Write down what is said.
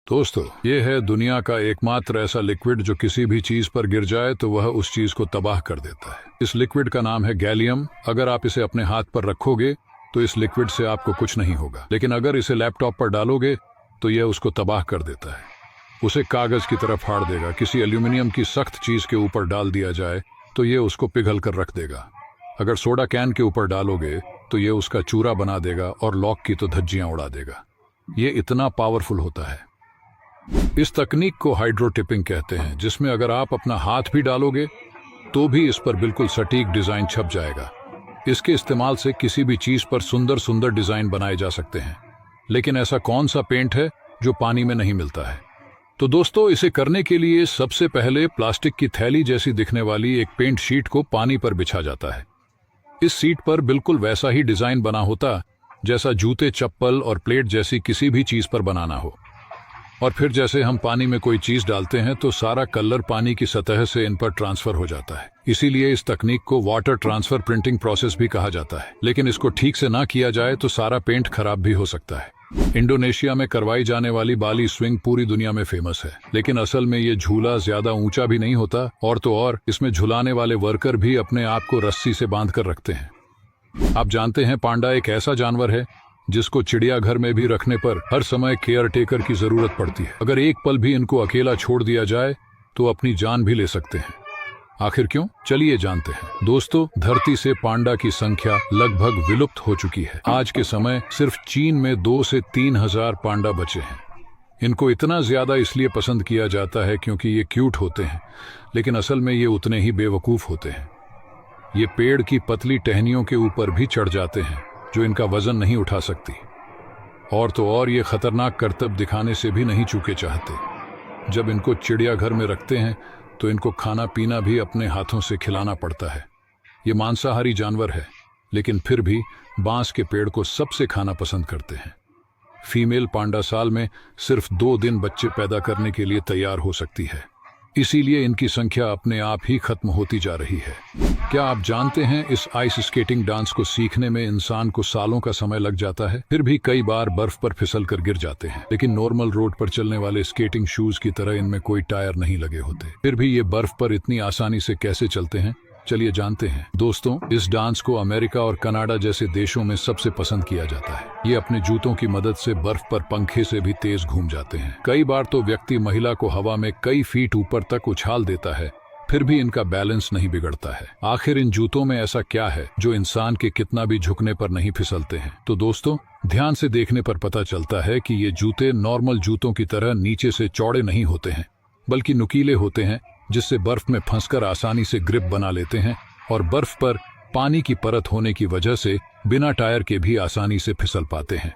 दोस्तों, ये है दुनिया का एकमात्र ऐसा लिक्विड जो किसी भी चीज पर गिर जाए तो वह उस चीज को तबाह कर देता है। इस लिक्विड का नाम है गैलियम। अगर आप इसे अपने हाथ पर रखोगे तो इस लिक्विड से आपको कुछ नहीं होगा, लेकिन अगर इसे लैपटॉप पर डालोगे तो यह उसको तबाह कर देता है। उसे कागज की तरह फाड़ देगा। किसी एल्यूमिनियम की सख्त चीज के ऊपर डाल दिया जाए तो यह उसको पिघल कर रख देगा। अगर सोडा कैन के ऊपर डालोगे तो यह उसका चूरा बना देगा और लॉक की तो धज्जियां उड़ा देगा। ये इतना पावरफुल होता है। इस तकनीक को हाइड्रोटिपिंग कहते हैं, जिसमें अगर आप अपना हाथ भी डालोगे तो भी इस पर बिल्कुल सटीक डिजाइन छप जाएगा। इसके इस्तेमाल से किसी भी चीज पर सुंदर सुंदर डिजाइन बनाए जा सकते हैं। लेकिन ऐसा कौन सा पेंट है जो पानी में नहीं मिलता है? तो दोस्तों, इसे करने के लिए सबसे पहले प्लास्टिक की थैली जैसी दिखने वाली एक पेंट शीट को पानी पर बिछा जाता है। इस सीट पर बिल्कुल वैसा ही डिजाइन बना होता जैसा जूते, चप्पल और प्लेट जैसी किसी भी चीज पर बनाना हो। और फिर जैसे हम पानी में कोई चीज डालते हैं तो सारा कलर पानी की सतह से इन पर ट्रांसफर हो जाता है। इसीलिए इस तकनीक को वाटर ट्रांसफर प्रिंटिंग प्रोसेस भी कहा जाता है। लेकिन इसको ठीक से ना किया जाए तो सारा पेंट खराब भी हो सकता है। इंडोनेशिया में करवाई जाने वाली बाली स्विंग पूरी दुनिया में फेमस है, लेकिन असल में ये झूला ज्यादा ऊंचा भी नहीं होता। और तो और इसमें झुलाने वाले वर्कर भी अपने आप को रस्सी से बांध कर रखते हैं। आप जानते हैं, पांडा एक ऐसा जानवर है जिसको चिड़ियाघर में भी रखने पर हर समय केयर टेकर की जरूरत पड़ती है। अगर एक पल भी इनको अकेला छोड़ दिया जाए तो अपनी जान भी ले सकते हैं। आखिर क्यों? चलिए जानते हैं। दोस्तों, धरती से पांडा की संख्या लगभग विलुप्त हो चुकी है। आज के समय सिर्फ चीन में 2 से 3 हजार पांडा बचे हैं। इनको इतना ज्यादा इसलिए पसंद किया जाता है क्योंकि ये क्यूट होते हैं, लेकिन असल में ये उतने ही बेवकूफ होते हैं। ये पेड़ की पतली टहनियों के ऊपर भी चढ़ जाते हैं जो इनका वजन नहीं उठा सकती। और तो और ये खतरनाक करतब दिखाने से भी नहीं चूके चाहते। जब इनको चिड़ियाघर में रखते हैं तो इनको खाना पीना भी अपने हाथों से खिलाना पड़ता है। ये मांसाहारी जानवर है, लेकिन फिर भी बांस के पेड़ को सबसे खाना पसंद करते हैं। फीमेल पांडा साल में सिर्फ 2 दिन बच्चे पैदा करने के लिए तैयार हो सकती है। इसीलिए इनकी संख्या अपने आप ही खत्म होती जा रही है। क्या आप जानते हैं, इस आइस स्केटिंग डांस को सीखने में इंसान को सालों का समय लग जाता है। फिर भी कई बार बर्फ पर फिसल कर गिर जाते हैं। लेकिन नॉर्मल रोड पर चलने वाले स्केटिंग शूज की तरह इनमें कोई टायर नहीं लगे होते। फिर भी ये बर्फ पर इतनी आसानी से कैसे चलते हैं, चलिए जानते हैं। दोस्तों, इस डांस को अमेरिका और कनाडा जैसे देशों में सबसे पसंद किया जाता है। ये अपने जूतों की मदद से बर्फ पर पंखे से भी तेज घूम जाते हैं। कई बार तो व्यक्ति महिला को हवा में कई फीट ऊपर तक उछाल देता है, फिर भी इनका बैलेंस नहीं बिगड़ता है। आखिर इन जूतों में ऐसा क्या है जो इंसान के कितना भी झुकने पर नहीं फिसलते हैं? तो दोस्तों, ध्यान से देखने पर पता चलता है कि ये जूते नॉर्मल जूतों की तरह नीचे से चौड़े नहीं होते हैं, बल्कि नुकीले होते हैं, जिससे बर्फ में फंसकर आसानी से ग्रिप बना लेते हैं। और बर्फ पर पानी की परत होने की वजह से बिना टायर के भी आसानी से फिसल पाते हैं।